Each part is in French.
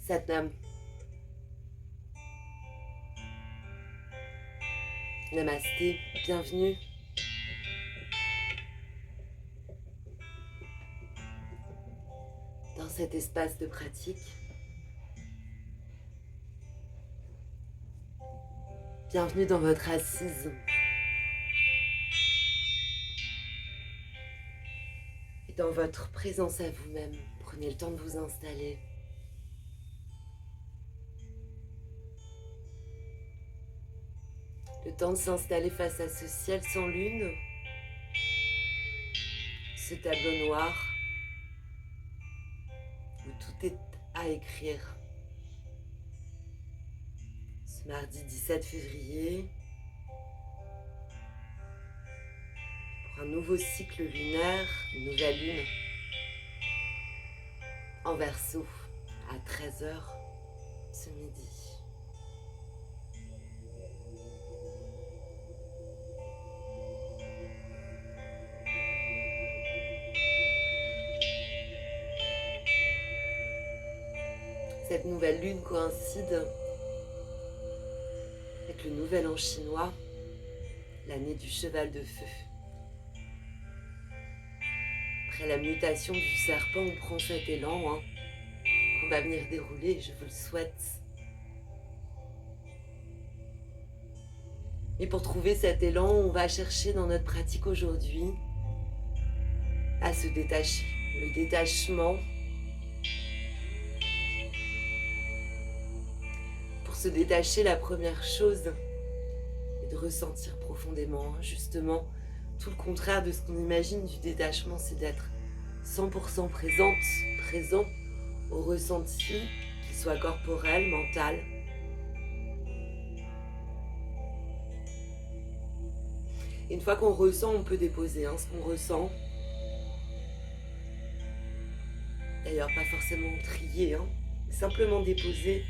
Satnam. Namasté, bienvenue. Dans cet espace de pratique. Bienvenue dans votre assise. Et dans votre présence à vous-même, prenez le temps de vous installer. Le temps de s'installer face à ce ciel sans lune, ce tableau noir où tout est à écrire. Ce mardi 17 février, pour un nouveau cycle lunaire, une nouvelle lune en Verseau à 13h ce midi. Cette nouvelle lune coïncide avec le nouvel an chinois, l'année du cheval de feu. Après la mutation du serpent, on prend cet élan qu'on va venir dérouler, je vous le souhaite. Et pour trouver cet élan, on va chercher dans notre pratique aujourd'hui à se détacher. Le détachement. Pour se détacher, la première chose est de ressentir profondément, justement, tout le contraire de ce qu'on imagine du détachement, c'est d'être 100% présent au ressenti, qu'il soit corporel, mental. Et une fois qu'on ressent, on peut déposer ce qu'on ressent. D'ailleurs, pas forcément trier, simplement déposer.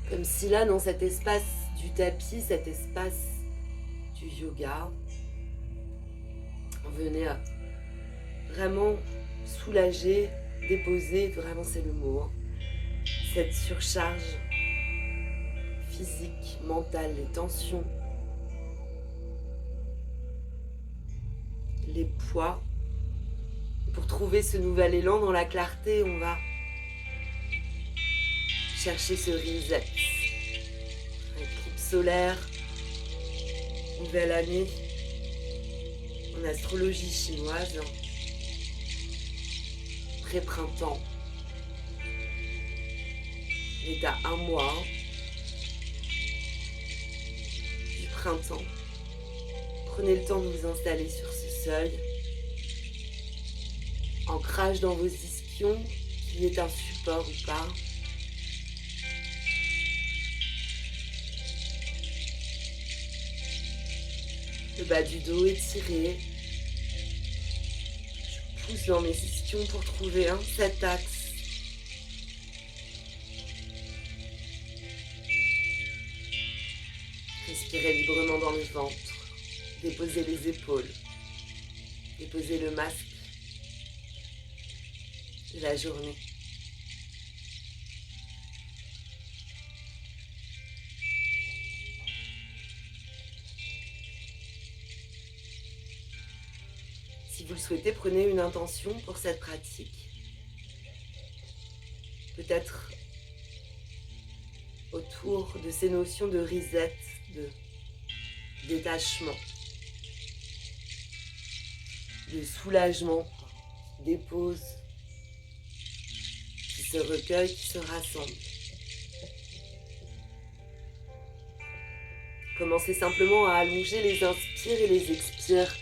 Comme si là, dans cet espace du tapis, cet espace du yoga, on venait à vraiment soulager, déposer, vraiment c'est le mot, cette surcharge physique, mentale, les tensions, les poids. Pour trouver ce nouvel élan dans la clarté, on va chercher ce reset. Éclipse solaire, nouvelle année en astrologie chinoise, pré-printemps. On est à un mois du printemps. Prenez le temps de vous installer sur ce seuil. Ancrage dans vos ischions, qu'il y ait un support ou pas. Le bas du dos étiré. Je pousse dans mes ischions pour trouver cet axe. Respirez librement dans le ventre. Déposez les épaules. Déposez le masque de la journée. Si vous le souhaitez, prenez une intention pour cette pratique. Peut-être autour de ces notions de reset, de détachement, de soulagement, des pauses qui se recueillent, qui se rassemblent. Commencez simplement à allonger les inspires et les expires.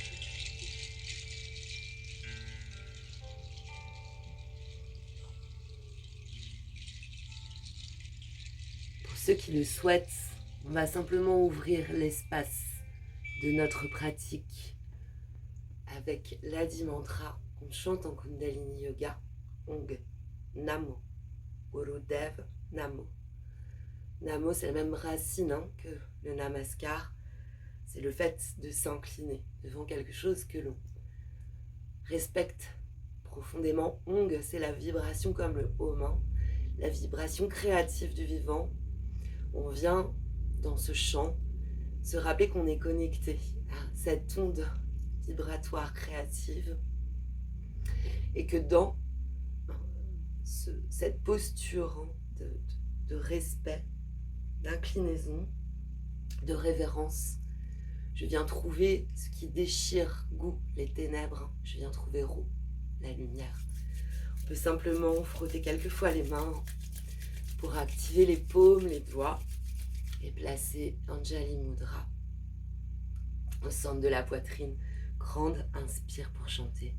Pour ceux qui le souhaitent, on va simplement ouvrir l'espace de notre pratique avec l'Adi Mantra qu'on chante en Kundalini Yoga, Ong Namo, Gurudev Namo. Namo, c'est la même racine que le Namaskar. C'est le fait de s'incliner devant quelque chose que l'on respecte profondément. Ong, c'est la vibration comme le Om, hein, la vibration créative du vivant. On vient dans ce chant se rappeler qu'on est connecté à cette onde vibratoire créative et que dans cette posture de respect, d'inclinaison, de révérence, je viens trouver ce qui déchire Gu, les ténèbres. Je viens trouver Ru, la lumière. On peut simplement frotter quelques fois les mains pour activer les paumes, les doigts et placer Anjali Mudra au centre de la poitrine. Grande inspire pour chanter.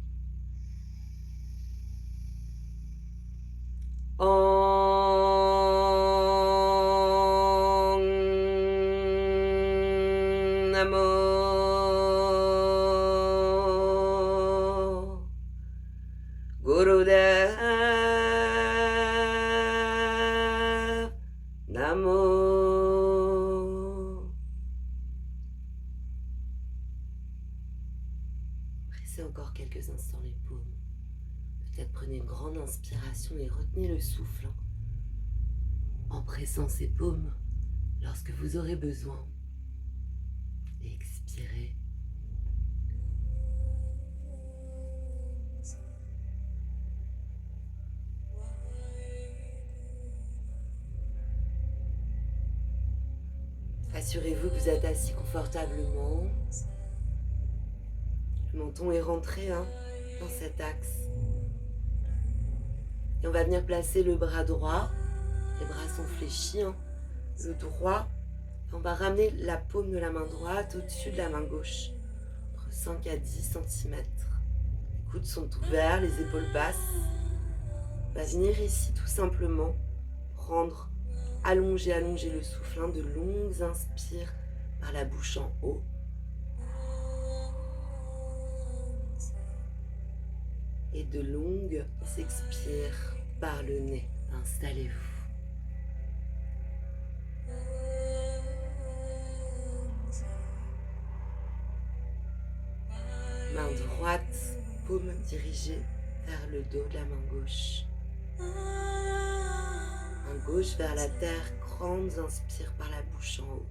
Om Namo Gurudev Namo. Pressez encore quelques instants les paumes. Peut-être prenez une grande inspiration et retenez le souffle en pressant ces paumes lorsque vous aurez besoin. Et expirez. Assurez-vous que vous êtes assis confortablement. Le menton est rentré dans cet axe. Et on va venir placer le bras droit. Les bras sont fléchis. Le droit. On va ramener la paume de la main droite au-dessus de la main gauche. Entre 5 à 10 cm. Les coudes sont ouverts, les épaules basses. On va venir ici tout simplement prendre, allonger le souffle. De longues inspires par la bouche en haut. Et de longues expires par le nez. Installez-vous. Main droite, paume dirigée vers le dos de la main gauche. Main gauche vers la terre, grandes inspires par la bouche en haut.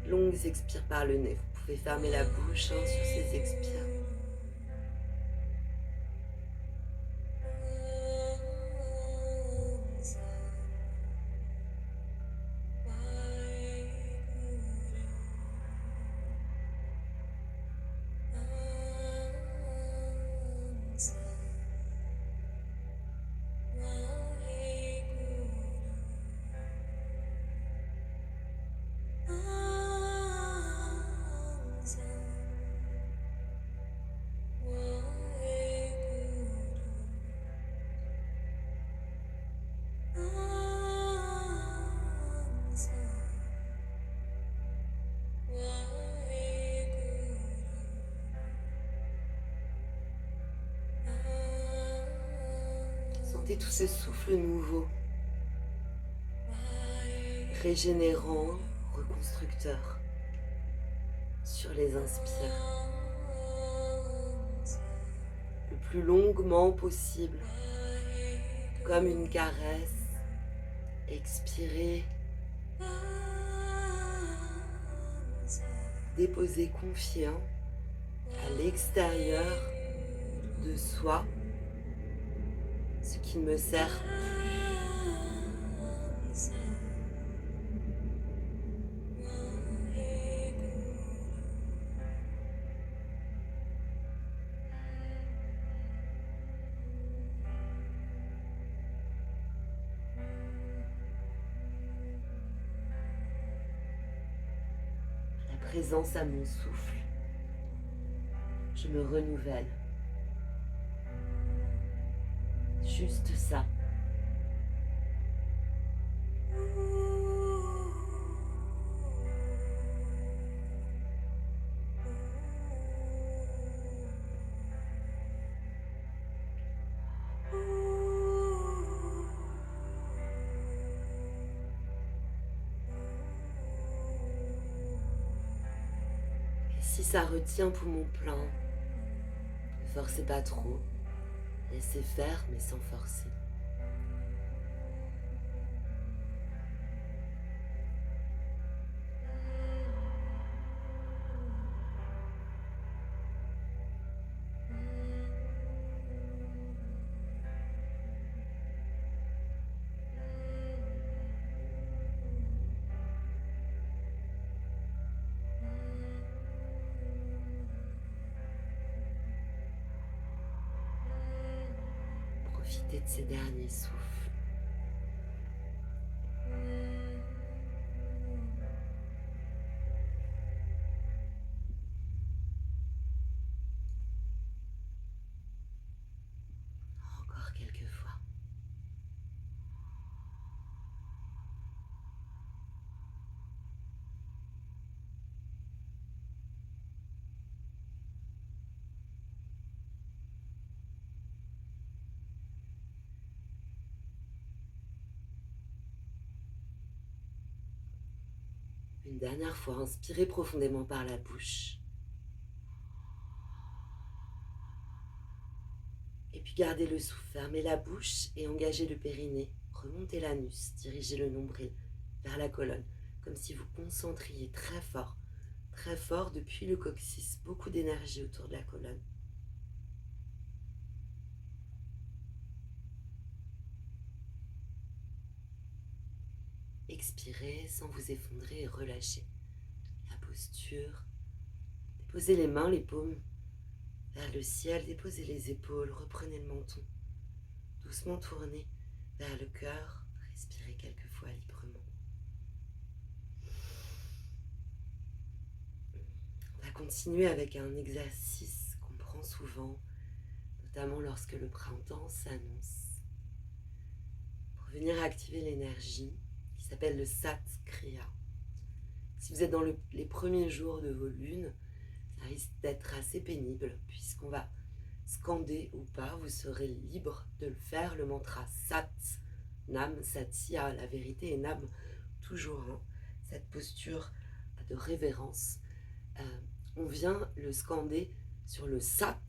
Longues expires par le nez. Vous pouvez fermer la bouche sur ces expires. Sentez tout ce souffle nouveau, régénérant, reconstructeur sur les inspires. Le plus longuement possible, comme une caresse. Expirez. Déposez confiant à l'extérieur de soi ce qui ne me sert plus. La présence à mon souffle, je me renouvelle. Juste ça. ça retient poumon plein. Ne forcez pas trop. Laissez faire, mais sans forcer. Profitez de ces derniers souffles. Encore quelques fois. Une dernière fois, inspirez profondément par la bouche. Et puis gardez le souffle, fermez la bouche et engagez le périnée. Remontez l'anus, dirigez le nombril vers la colonne, comme si vous concentriez très fort depuis le coccyx, beaucoup d'énergie autour de la colonne. Expirez sans vous effondrer et relâchez la posture. Déposez les mains, les paumes vers le ciel, déposez les épaules, reprenez le menton. Doucement tournez vers le cœur, respirez quelques fois librement. On va continuer avec un exercice qu'on prend souvent, notamment lorsque le printemps s'annonce, pour venir activer l'énergie qui s'appelle le Sat Kriya. Si vous êtes dans les premiers jours de vos lunes, ça risque d'être assez pénible puisqu'on va scander ou pas, vous serez libre de le faire, le mantra Sat, Nam, Satya, la vérité et Nam, toujours, cette posture de révérence. On vient le scander sur le Sat,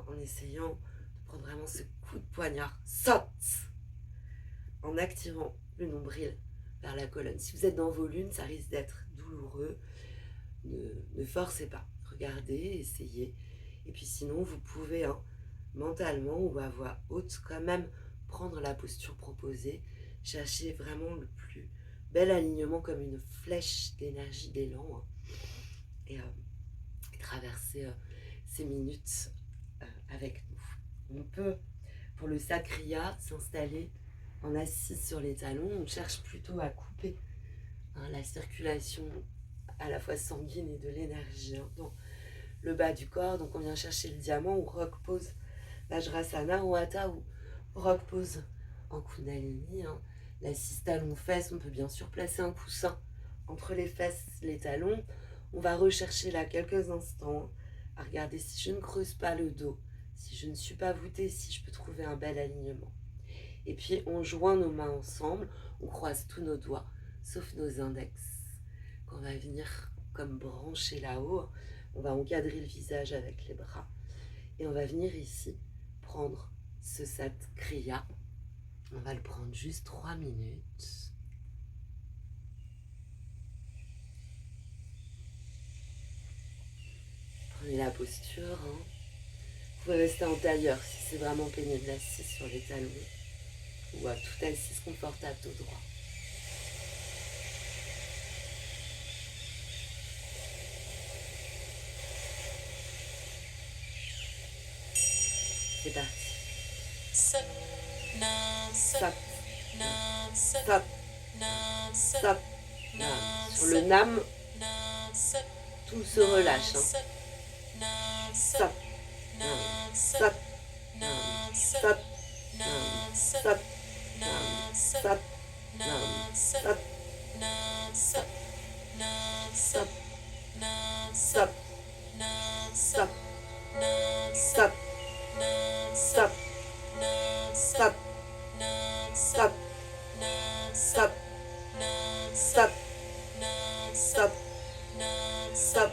en essayant de prendre vraiment ce coup de poignard, Sat, en activant le nombril vers la colonne. Si vous êtes dans vos lunes, ça risque d'être douloureux. Ne forcez pas. Regardez, essayez. Et puis sinon, vous pouvez mentalement ou à voix haute quand même prendre la posture proposée. Cherchez vraiment le plus bel alignement comme une flèche d'énergie, d'élan. Et traverser ces minutes avec nous. On peut, pour le Sakriya, s'installer en assise sur les talons. On cherche plutôt à couper la circulation à la fois sanguine et de l'énergie dans le bas du corps. Donc on vient chercher le diamant ou rock pose Vajrasana ou Hatha ou rock pose en Kundalini. L'assise talon-fesse, on peut bien sûr placer un coussin entre les fesses, les talons. On va rechercher là quelques instants à regarder si je ne creuse pas le dos, si je ne suis pas voûtée, si je peux trouver un bel alignement. Et puis on joint nos mains ensemble, on croise tous nos doigts, sauf nos index, qu'on va venir comme brancher là-haut. On va encadrer le visage avec les bras. Et on va venir ici prendre ce Sat Kriya. On va le prendre juste 3 minutes. Prenez la posture. Vous pouvez rester en tailleur si c'est vraiment pénible, assise sur les talons. Ou à tout assise confortable, dos droit. C'est parti. Sat, Sat, Sat, Sat, Nam. Sur le Nam, tout se relâche. Sat, Sat, Sat, Sat, Sat, Sat, Sat, Sat, Sat, Sat, Sat, Sat, Sat, Sat, Sat, Sat, Sat, Sat, Sat,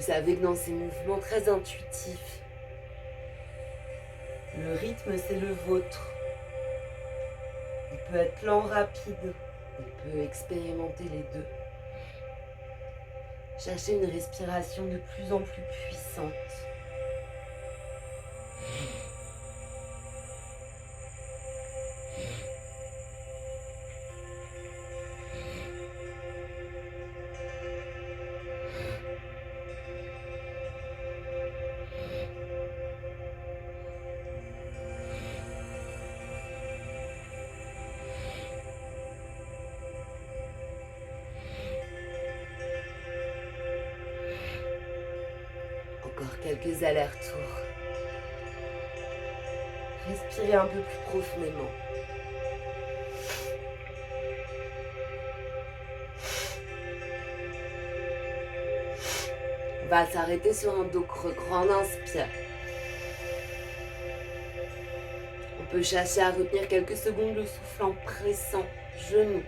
Vous savez que dans ces mouvements très intuitifs, le rythme c'est le vôtre. Il peut être lent, rapide, il peut expérimenter les deux. Cherchez une respiration de plus en plus puissante. Encore quelques allers-retours. Respirez un peu plus profondément. On va s'arrêter sur un dos creux. Grand inspire. On peut chercher à retenir quelques secondes le souffle en pressant genoux,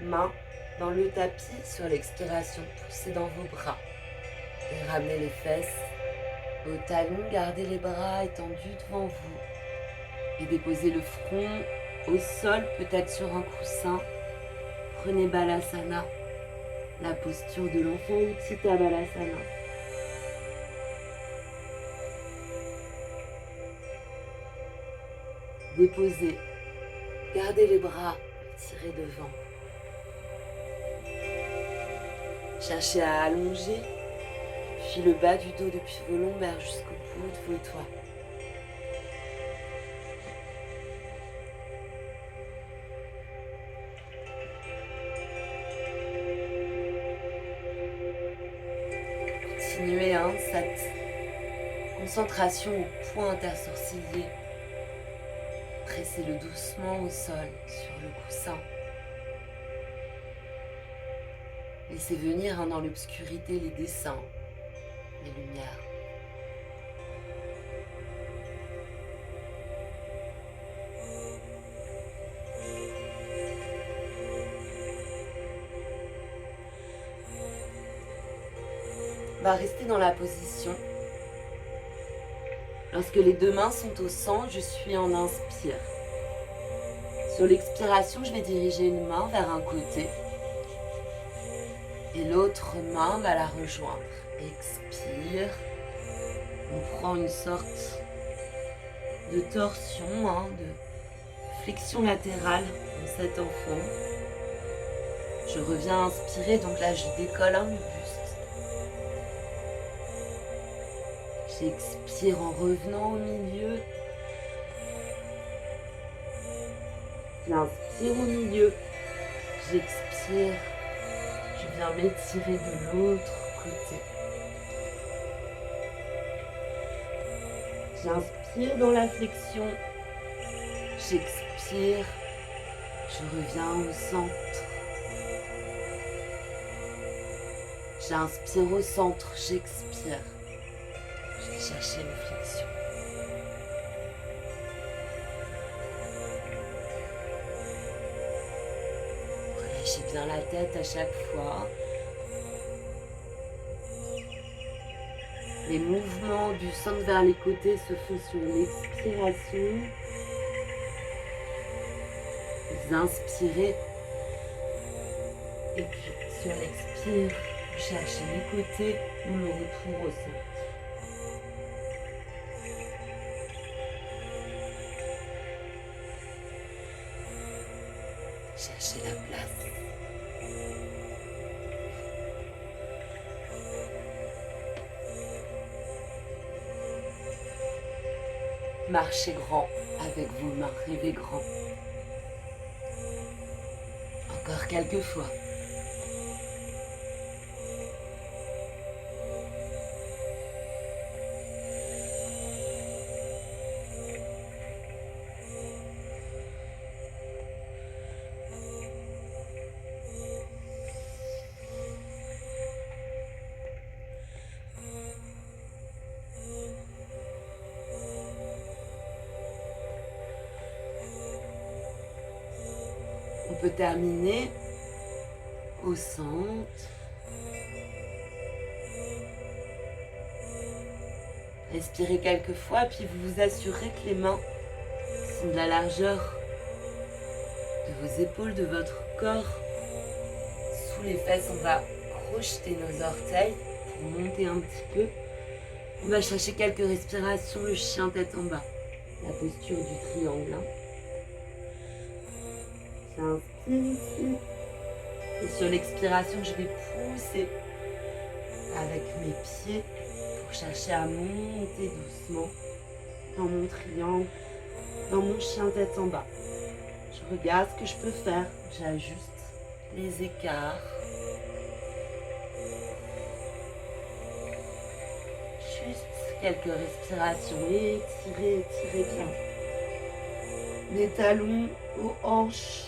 mains dans le tapis. Sur l'expiration, poussez dans vos bras. Et ramenez les fesses au talon. Gardez les bras étendus devant vous. Et déposez le front au sol, peut-être sur un coussin. Prenez Balasana, la posture de l'enfant Utthita Balasana. Déposez, gardez les bras tirés devant. Cherchez à allonger, puis le bas du dos depuis vos lombaires jusqu'au bout de vos doigts. Continuez cette concentration au point intersourcilier. Pressez-le doucement au sol, sur le coussin. Laissez venir dans l'obscurité les dessins, les lumières. On va rester dans la position. Lorsque les deux mains sont au centre, je suis en inspire. Sur l'expiration, je vais diriger une main vers un côté et l'autre main va la rejoindre. Expire. On prend une sorte de torsion, de flexion latérale dans cet enfant. Je reviens inspirer, donc là je décolle le buste. J'expire en revenant au milieu. J'inspire au milieu. J'expire. Je viens m'étirer de l'autre côté. J'inspire dans la flexion. J'expire. Je reviens au centre. J'inspire au centre. J'expire. Je vais chercher une flexion. Relâchez bien la tête à chaque fois. Les mouvements du centre vers les côtés se font sur l'expiration. Vous inspirez. Et puis sur l'expire, vous cherchez les côtés ou le retour au centre. Cherchez la place. Marchez grand avec vos mains, rêvez grand. Encore quelques fois. On peut terminer au centre. Respirez quelques fois, puis vous vous assurez que les mains sont de la largeur de vos épaules, de votre corps. Sous les fesses, on va crocheter nos orteils pour monter un petit peu. On va chercher quelques respirations, le chien tête en bas. La posture du triangle. J'inspire ici. Et sur l'expiration, je vais pousser avec mes pieds pour chercher à monter doucement dans mon triangle, dans mon chien tête en bas. Je regarde ce que je peux faire. J'ajuste les écarts. Juste quelques respirations. Étirez, étirez bien. Des talons aux hanches.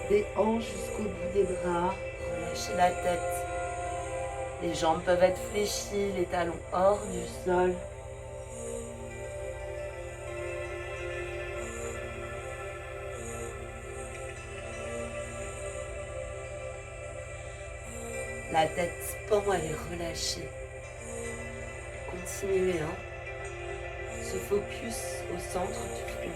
Des hanches jusqu'au bout des bras. Relâchez la tête. Les jambes peuvent être fléchies, les talons hors du sol. La tête pend, elle est relâchée. Continuez, Ce focus au centre du front.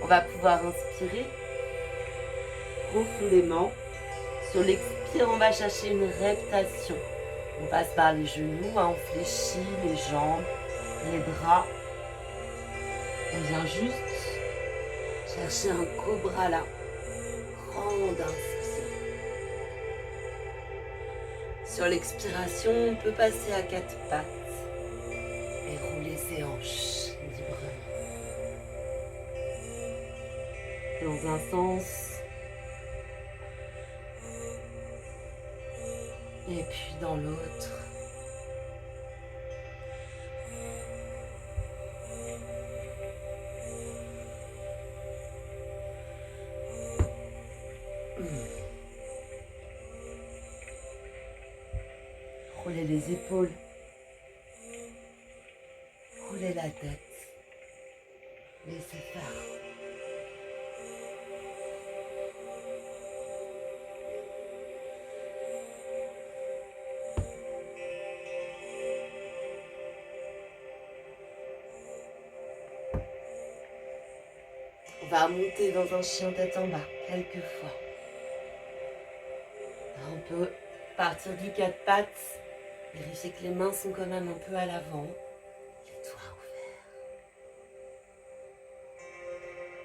On va pouvoir inspirer profondément. Sur l'expire, on va chercher une reptation. On passe par les genoux, on fléchit les jambes, les bras. On vient juste chercher un cobra là. Grande inspiration. Sur l'expiration, on peut passer à 4 pattes et rouler ses hanches librement. Dans un sens et puis dans l'autre. Roulez les épaules, roulez la tête, laissez faire. On va monter dans un chien tête en bas, quelques fois. On peut partir du 4 pattes, vérifier que les mains sont quand même un peu à l'avant, les doigts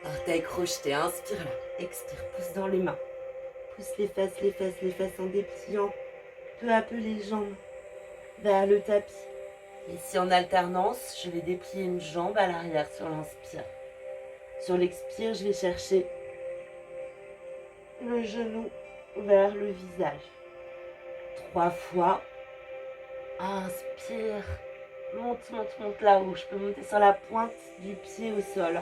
ouverts. Orteils crochetés, inspire là, expire, pousse dans les mains. Pousse les fesses, les fesses, les fesses en dépliant peu à peu les jambes vers le tapis. Ici en alternance, je vais déplier une jambe à l'arrière sur l'inspire. Sur l'expire, je vais chercher le genou vers le visage. 3 fois. Inspire. Monte, monte, monte là-haut. Je peux monter sur la pointe du pied au sol.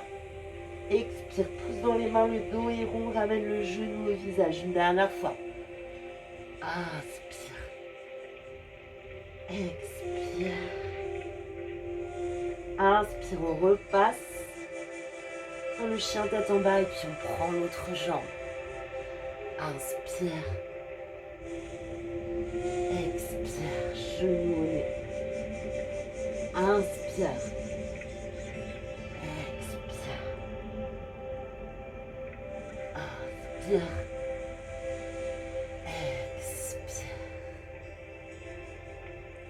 Expire. Pousse dans les mains, le dos est rond. Ramène le genou au visage. Une dernière fois. Inspire. Expire. Inspire. On repasse dans le chien tête en bas et puis on prend l'autre jambe. Inspire. Expire. Genou au nez. Inspire. Expire. Inspire. Expire.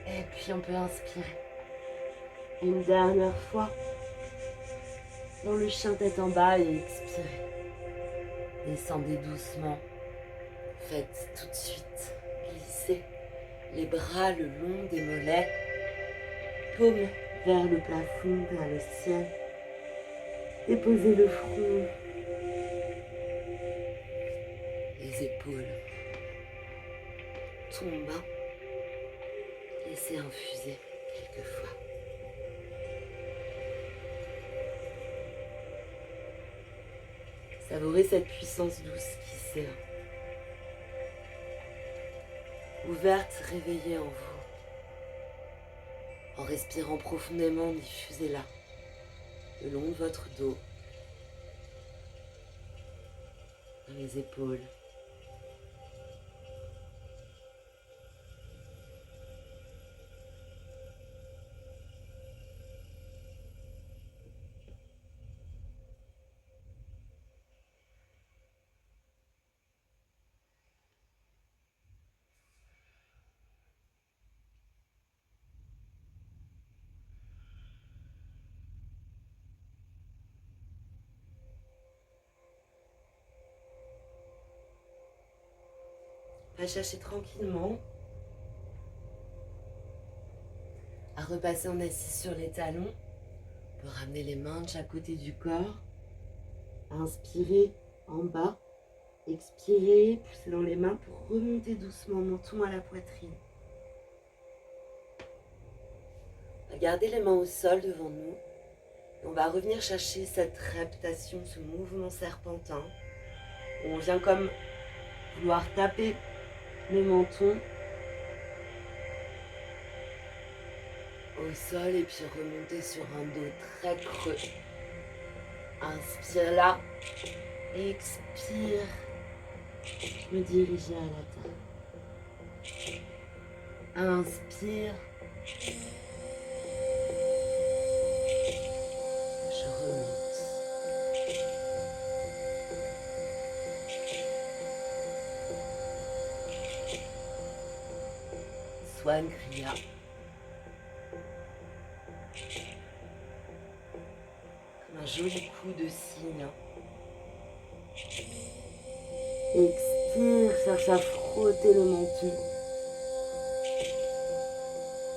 Et puis on peut inspirer. Une dernière fois. Dans le chien tête en bas et expirez. Descendez doucement. Faites tout de suite glisser les bras le long des mollets. Paume vers le plafond, vers le ciel. Déposez le front. Les épaules tombent. Laissez infuser quelques fois. Savourez cette puissance douce qui s'est ouverte, réveillée en vous. En respirant profondément, diffusez-la le long de votre dos, dans les épaules. Va chercher tranquillement à repasser en assis sur les talons. On peut ramener les mains de chaque côté du corps. Inspirez en bas. Expirez, poussez dans les mains pour remonter doucement, menton à la poitrine. On va garder les mains au sol devant nous. On va revenir chercher cette reptation, ce mouvement serpentin. Où on vient comme vouloir taper le menton au sol et puis remonter sur un dos très creux. Inspire là, expire, me diriger à la table. Inspire, je remonte. Swan Kriya. Un joli coup de cygne. Expire, cherche à frotter le menton.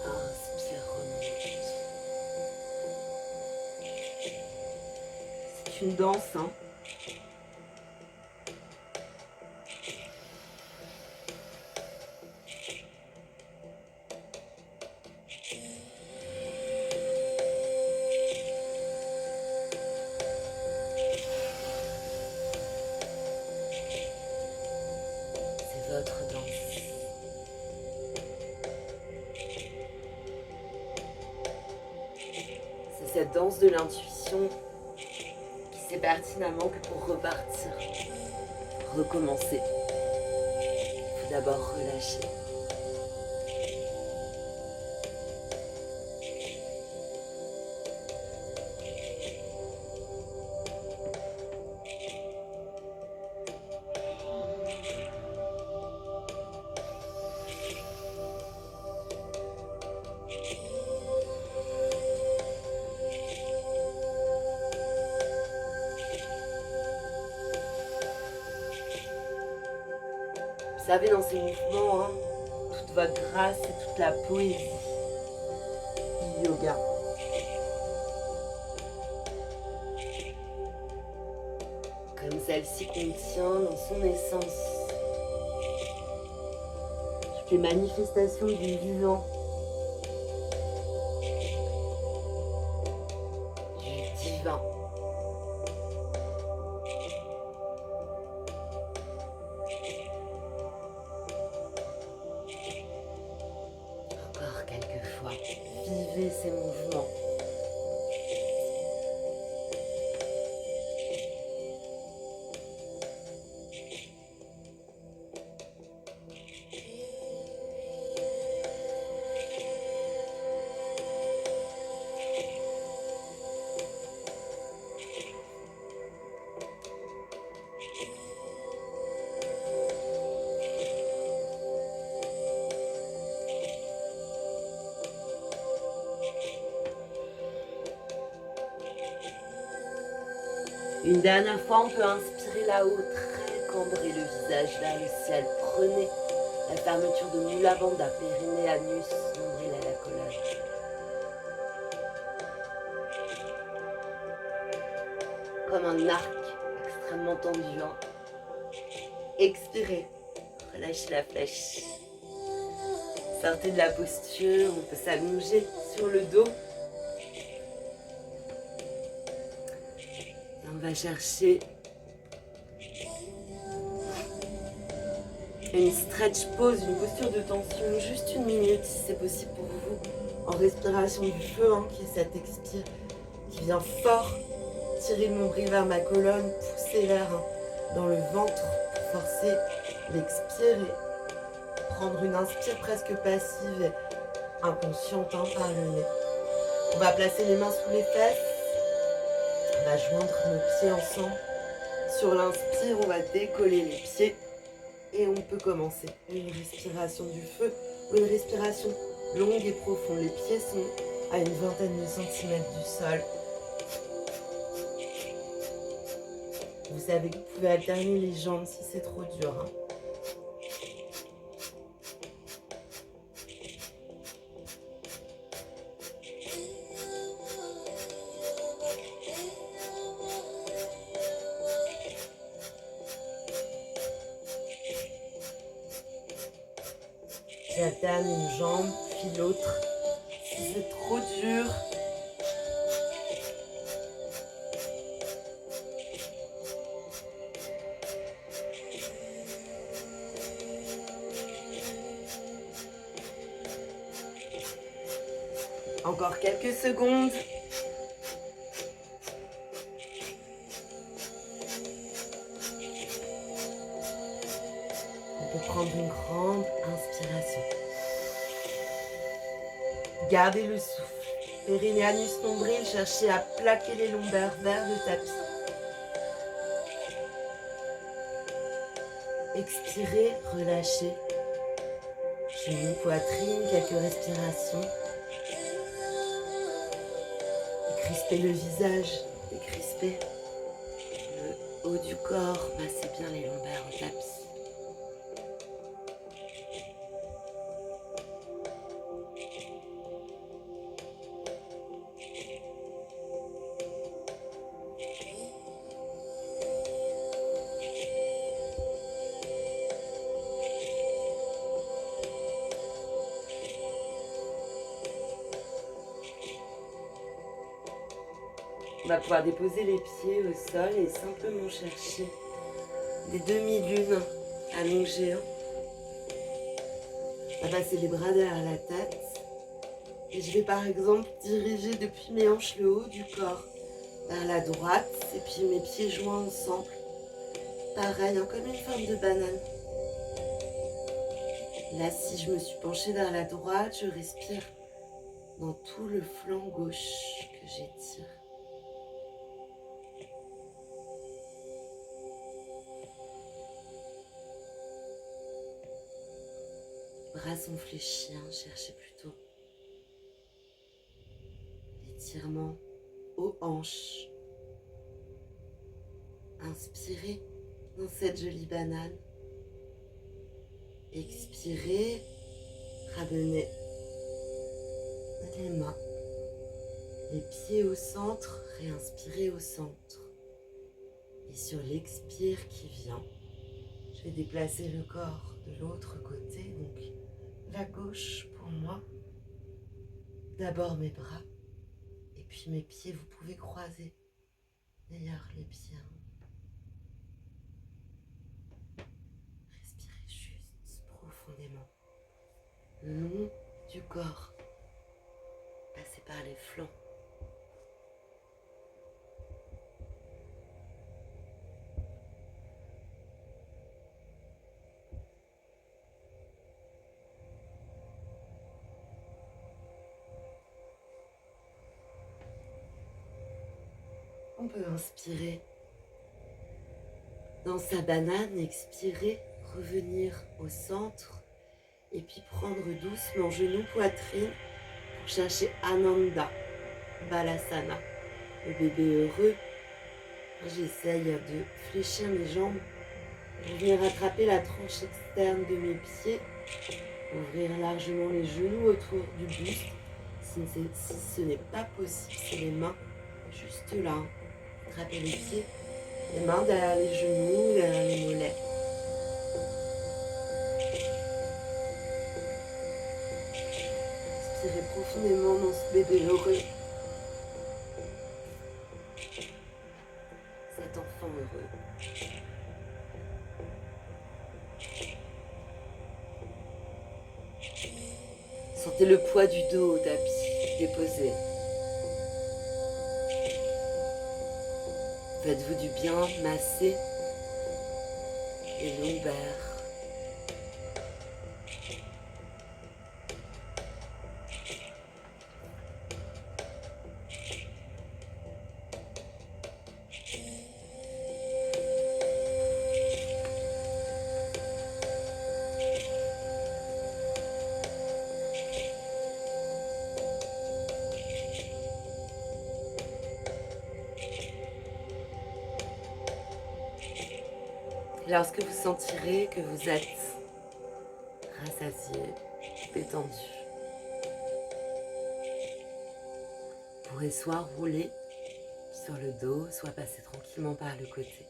Inspire, remonte. C'est une danse, hein. Votre danse. C'est cette danse de l'intuition qui sait pertinemment que pour repartir, recommencer, il faut d'abord relâcher. Vous savez, dans ces mouvements, hein, toute votre grâce et toute la poésie du yoga. Comme celle-ci contient dans son essence toutes les manifestations du vivant, du divin. Quelquefois, vivez ces mouvements. Une dernière fois, on peut inspirer là-haut, très cambré le visage vers le ciel. Prenez la fermeture de Mula Bandha, périnée, anus, nombril à la colonne. Comme un arc extrêmement tendu. Hein. Expirez, relâchez la flèche. Sortez de la posture, on peut s'allonger sur le dos. On va chercher une stretch pose, une posture de tension, juste 1 minute si c'est possible pour vous, en respiration du feu, hein, qui est cette expire qui bien fort. Tirer le nombril vers ma colonne, pousser l'air dans le ventre pour forcer l'expirer. Prendre une inspire presque passive et inconsciente par le nez. On va placer les mains sous les fesses. On va joindre nos pieds ensemble. Sur l'inspire, on va décoller les pieds. Et on peut commencer une respiration du feu ou une respiration longue et profonde. Les pieds sont à une vingtaine de centimètres du sol. Vous savez que vous pouvez alterner les jambes si c'est trop dur. J'alterne une jambe puis l'autre. Si c'est trop dur, encore quelques secondes. On peut prendre une grande inspiration. Gardez le souffle. Périnée, anus, nombril, cherchez à plaquer les lombaires vers le tapis. Expirez, relâchez. Genoux, poitrine, quelques respirations. Décrispez le visage, décrispez le haut du corps, passez bien les lombaires au tapis. On va pouvoir déposer les pieds au sol et simplement chercher des demi-lunes allongées. On va passer les bras derrière la tête. Et je vais par exemple diriger depuis mes hanches le haut du corps vers la droite et puis mes pieds joints ensemble. Pareil, comme une forme de banane. Là, si je me suis penchée vers la droite, je respire dans tout le flanc gauche que j'étire. Bras sont fléchis, cherchez plutôt l'étirement aux hanches. Inspirez dans cette jolie banane. Expirez, ramenez les mains, les pieds au centre, réinspirez au centre. Et sur l'expire qui vient, je vais déplacer le corps de l'autre côté, donc la gauche pour moi. D'abord mes bras, et puis mes pieds, vous pouvez croiser d'ailleurs les pieds. Respirez juste profondément, le long du corps, passez par les flancs. On peut inspirer dans sa banane, expirer, revenir au centre et puis prendre doucement genoux, poitrine pour chercher Ananda, Balasana, le bébé heureux. J'essaye de fléchir mes jambes pour venir attraper la tranche externe de mes pieds, ouvrir largement les genoux autour du buste. Si ce n'est pas possible, c'est les mains juste là. Attrapez les pieds, les mains derrière les genoux, derrière les mollets. Inspirez profondément dans ce bébé heureux. Cet enfant heureux. Sentez le poids du dos au tapis déposé. Faites-vous du bien, massez les lombaires. Lorsque vous sentirez que vous êtes rassasié, détendu, vous pourrez soit rouler sur le dos, soit passer tranquillement par le côté.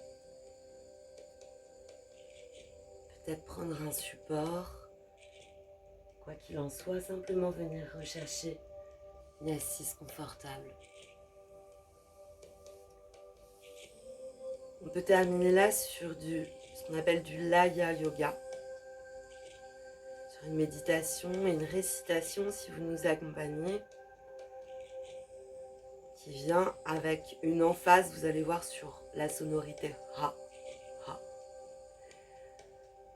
Peut-être prendre un support, quoi qu'il en soit, simplement venir rechercher une assise confortable. On peut terminer là sur ce qu'on appelle du Laya Yoga, sur une méditation et une récitation si vous nous accompagnez, qui vient avec une emphase, vous allez voir, sur la sonorité Ha, Ha.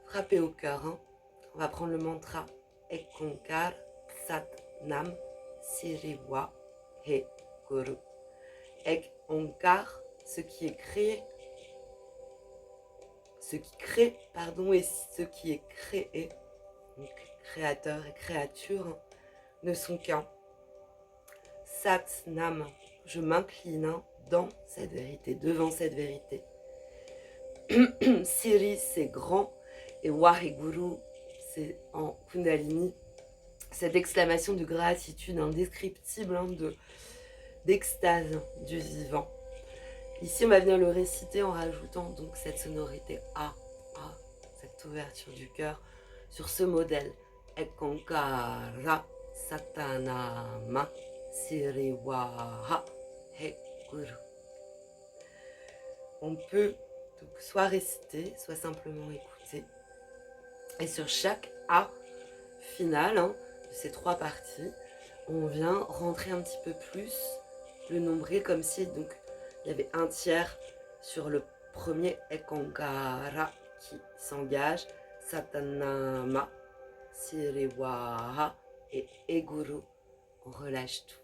Frappez au cœur, hein. On va prendre le mantra Ekonkar Sat Nam Siriwa He Guru. Ek Onkar, ce qui est créé, ce qui crée, pardon, et ce qui est créé, donc créateur et créature, ne sont qu'un. Sat Nam, je m'incline dans cette vérité, devant cette vérité. Siri, c'est grand, et Waheguru, c'est en Kundalini, cette exclamation de gratitude indescriptible, d'extase du vivant. Ici, on va venir le réciter en rajoutant donc cette sonorité A, cette ouverture du cœur, sur ce modèle. Ekonkara Satanama Siriwaha He Guru. On peut donc soit réciter, soit simplement écouter. Et sur chaque A final de ces trois parties, on vient rentrer un petit peu plus le nombril, comme si donc il y avait un tiers sur le premier Ekonkara qui s'engage, Satanama, Siriwaha et Eguru, on relâche tout.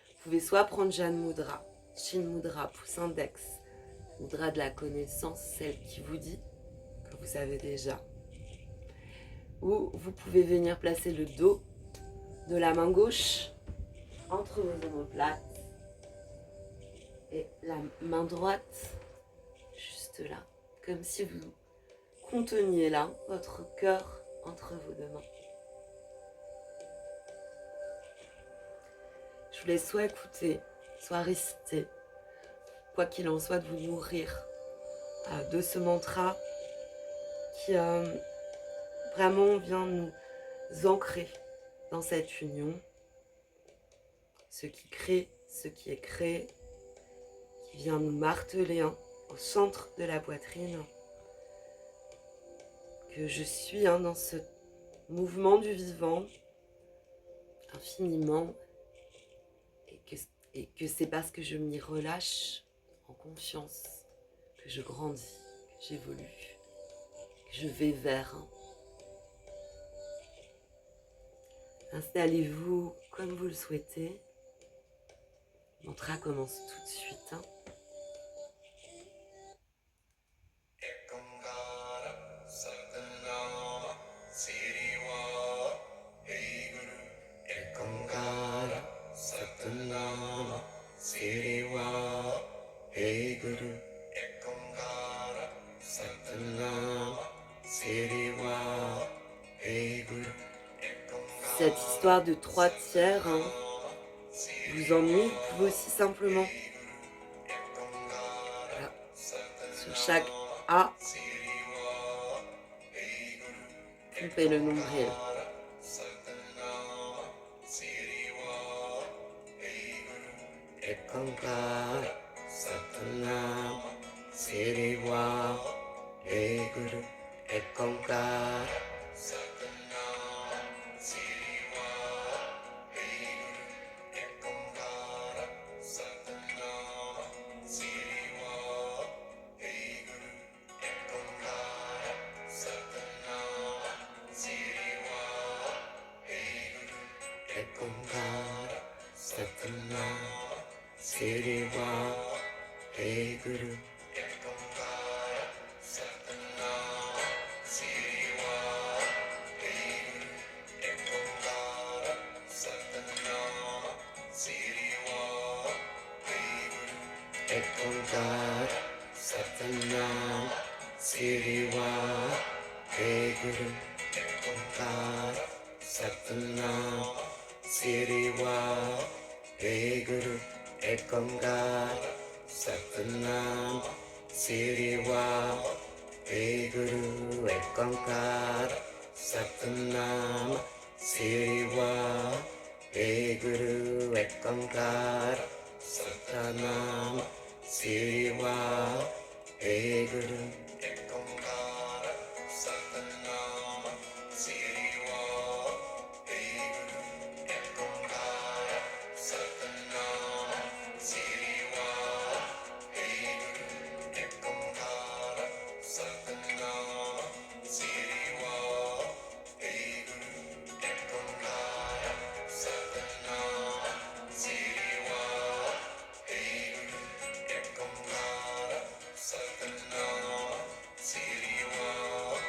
Vous pouvez soit prendre Jan Mudra, Shin Mudra, pouce index, Mudra de la connaissance, celle qui vous dit que vous savez déjà. Ou vous pouvez venir placer le dos de la main gauche entre vos omoplates et la main droite juste là, comme si vous conteniez là votre cœur entre vos deux mains. Je vous laisse soit écouter, soit réciter, quoi qu'il en soit, de vous nourrir de ce mantra qui vraiment vient nous ancrer dans cette union, ce qui crée, ce qui est créé, qui vient nous marteler au centre de la poitrine, que je suis dans ce mouvement du vivant infiniment, et que c'est parce que je m'y relâche en confiance que je grandis, que j'évolue, que je vais vers. Installez-vous comme vous le souhaitez. Le mantra commence tout de suite. Cette histoire de 3 tiers vous ennuie, vous pouvez aussi simplement sur chaque A pomper le nombril. Ekonkara Satanam Siriwa He Guru. Ekonkara Satanam Siriwa He Guru. Ekonkara Satanam Siriwa Guru Ek Onkar Satnam Sri Vaheguru Ek Onkar Satnam Sri Vaheguru Ek Onkar Satnam Sri Vaheguru Ek Onkar Satnam Sri Vaheguru Ek Onkar Satnam Sri Vaheguru Ek Onkar Satnam Sri Vaheguru Ek Onkar Satnam Sri Vaheguru Ek Onkar Satnam Sri Vaheguru Ek Onkar Satnam Sri Ek Onkar Satnam Sri Vaheguru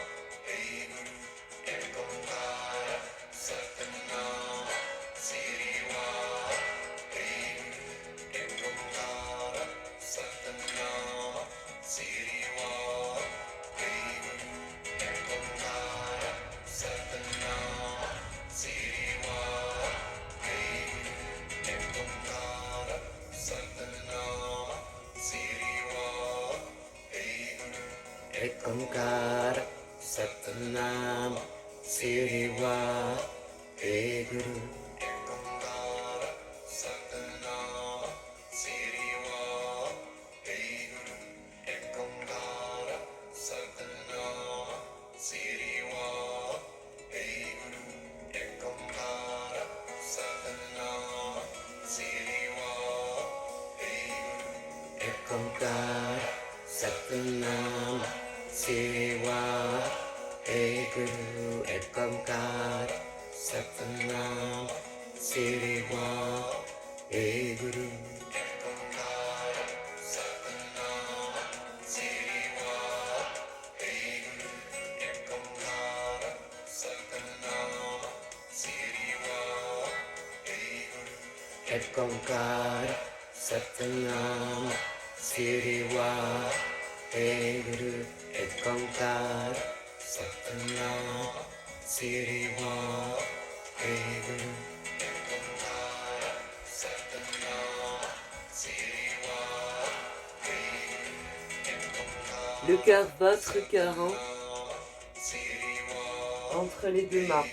Ek Onkar Satnam Sri Vaheguru Ek Onkar Satnam Sri Vaheguru Ek Onkar Satnam Sri Vaheguru Ek Onkar Satnam Sri Vaheguru Ek Onkar Satnam Sri Vaheguru Ek Onkar Satnam Sri Vaheguru Ek Onkar Satnam Sri Vaheguru Ek Onkar Satnam Sri Vaheguru Ek Onkar Satnam Sri Vaheguru Ek Onkar Satnam Sri Vaheguru Ek Onkar. Le cœur, votre cœur, hein, entre les deux mains.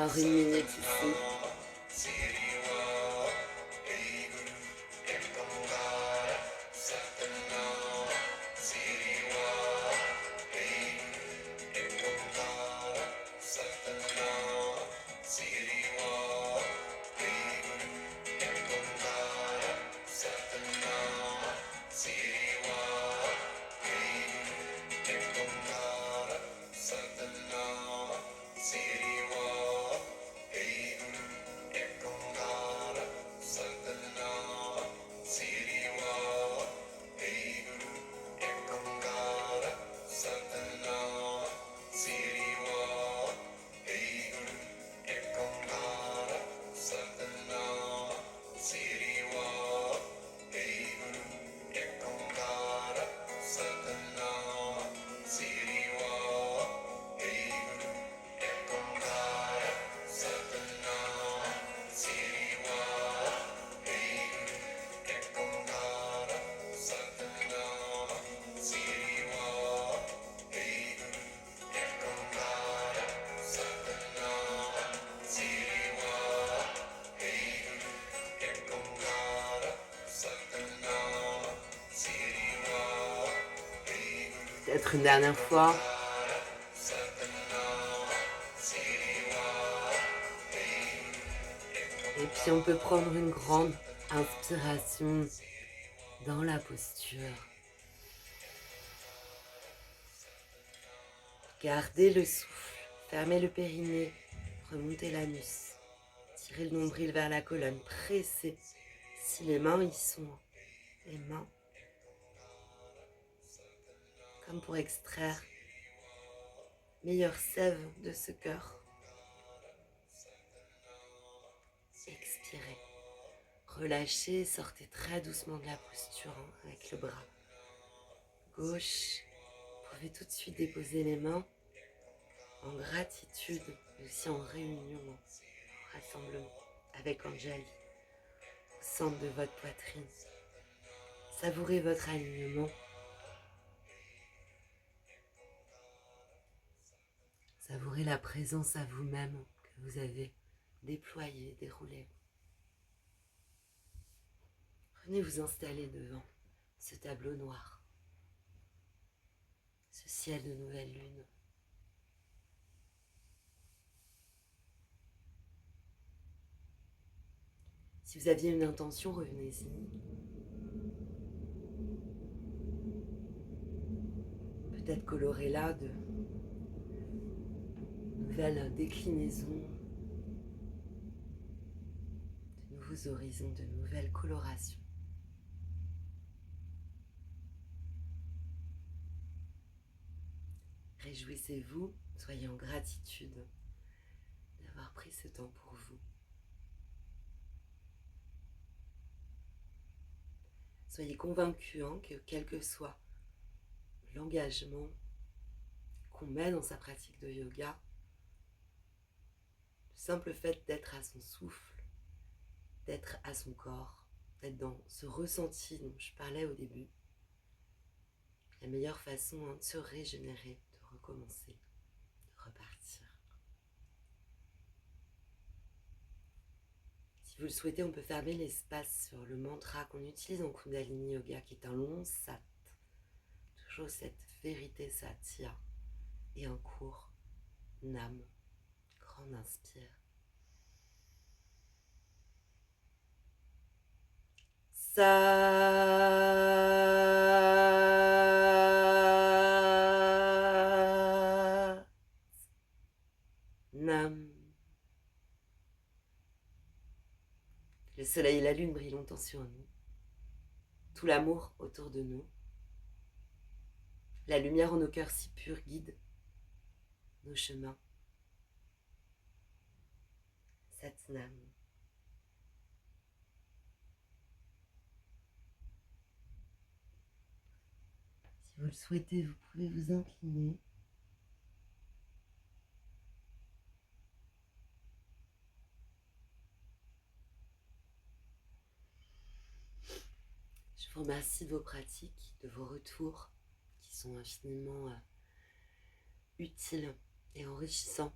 Encore une minute ici. Peut-être une dernière fois. Et puis on peut prendre une grande inspiration dans la posture. Gardez le souffle, fermez le périnée, remontez l'anus, tirez le nombril vers la colonne, pressez. Si les mains y sont, les mains, comme pour extraire meilleure sève de ce cœur. Expirez. Relâchez, sortez très doucement de la posture avec le bras gauche. Vous pouvez tout de suite déposer les mains en gratitude, mais aussi en réunion, en rassemblement avec Anjali au centre de votre poitrine. Savourez votre alignement. Savourez la présence à vous-même que vous avez déployée, déroulée. Venez vous installer devant ce tableau noir, ce ciel de nouvelle lune. Si vous aviez une intention, revenez-y. Peut-être colorez-la de nouvelles déclinaisons, de nouveaux horizons, de nouvelles colorations. Réjouissez-vous, soyez en gratitude d'avoir pris ce temps pour vous. Soyez convaincus que quel que soit l'engagement qu'on met dans sa pratique de yoga, le simple fait d'être à son souffle, d'être à son corps, d'être dans ce ressenti dont je parlais au début, la meilleure façon de se régénérer, de recommencer, de repartir. Si vous le souhaitez, on peut fermer l'espace sur le mantra qu'on utilise en Kundalini Yoga, qui est un long sat. Toujours cette vérité satya et un court nam. Grand inspire. Sa nam. Le soleil et la lune brillent longtemps sur nous. Tout l'amour autour de nous. La lumière en nos cœurs si pure guide nos chemins. Satnam. Si vous le souhaitez, vous pouvez vous incliner. Je vous remercie de vos pratiques, de vos retours qui sont infiniment utiles et enrichissants.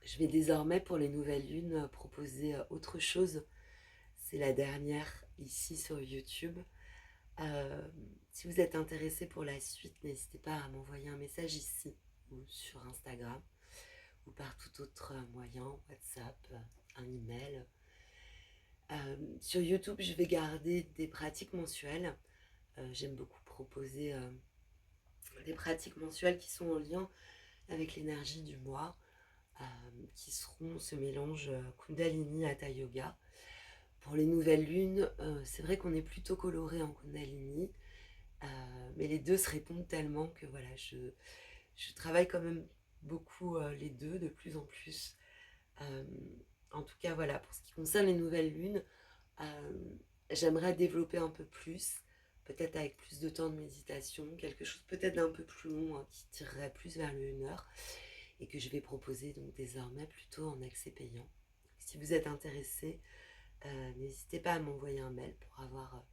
Je vais désormais pour les nouvelles lunes proposer autre chose. C'est la dernière ici sur YouTube. Si vous êtes intéressé pour la suite, n'hésitez pas à m'envoyer un message ici ou sur Instagram ou par tout autre moyen, WhatsApp, un email. Sur YouTube, je vais garder des pratiques mensuelles. J'aime beaucoup proposer des pratiques mensuelles qui sont en lien avec l'énergie du mois, qui seront ce mélange Kundalini Hatha Yoga. Pour les nouvelles lunes, c'est vrai qu'on est plutôt coloré en Kundalini, mais les deux se répondent tellement que voilà, je travaille quand même beaucoup les deux de plus en plus. En tout cas, voilà, pour ce qui concerne les nouvelles lunes, j'aimerais développer un peu plus, peut-être avec plus de temps de méditation, quelque chose peut-être d'un peu plus long, qui tirerait plus vers le 1 heure, et que je vais proposer donc désormais plutôt en accès payant. Si vous êtes intéressé, n'hésitez pas à m'envoyer un mail pour avoir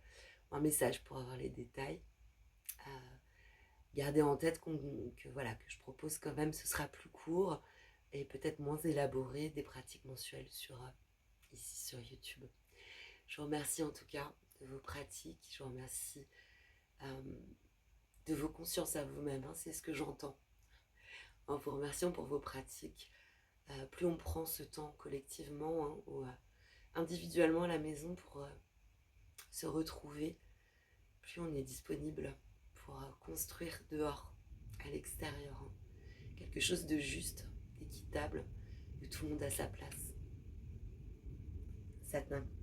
un message pour avoir les détails. Gardez en tête que voilà, que je propose quand même, ce sera plus court et peut-être moins élaboré, des pratiques mensuelles ici sur YouTube. Je vous remercie en tout cas de vos pratiques, je vous remercie de vos consciences à vous-même, hein, c'est ce que j'entends. En vous remerciant pour vos pratiques, plus on prend ce temps collectivement, hein, ou individuellement à la maison pour se retrouver, plus on est disponible pour construire dehors, à l'extérieur, hein, quelque chose de juste, d'équitable, où tout le monde a sa place. Satnam.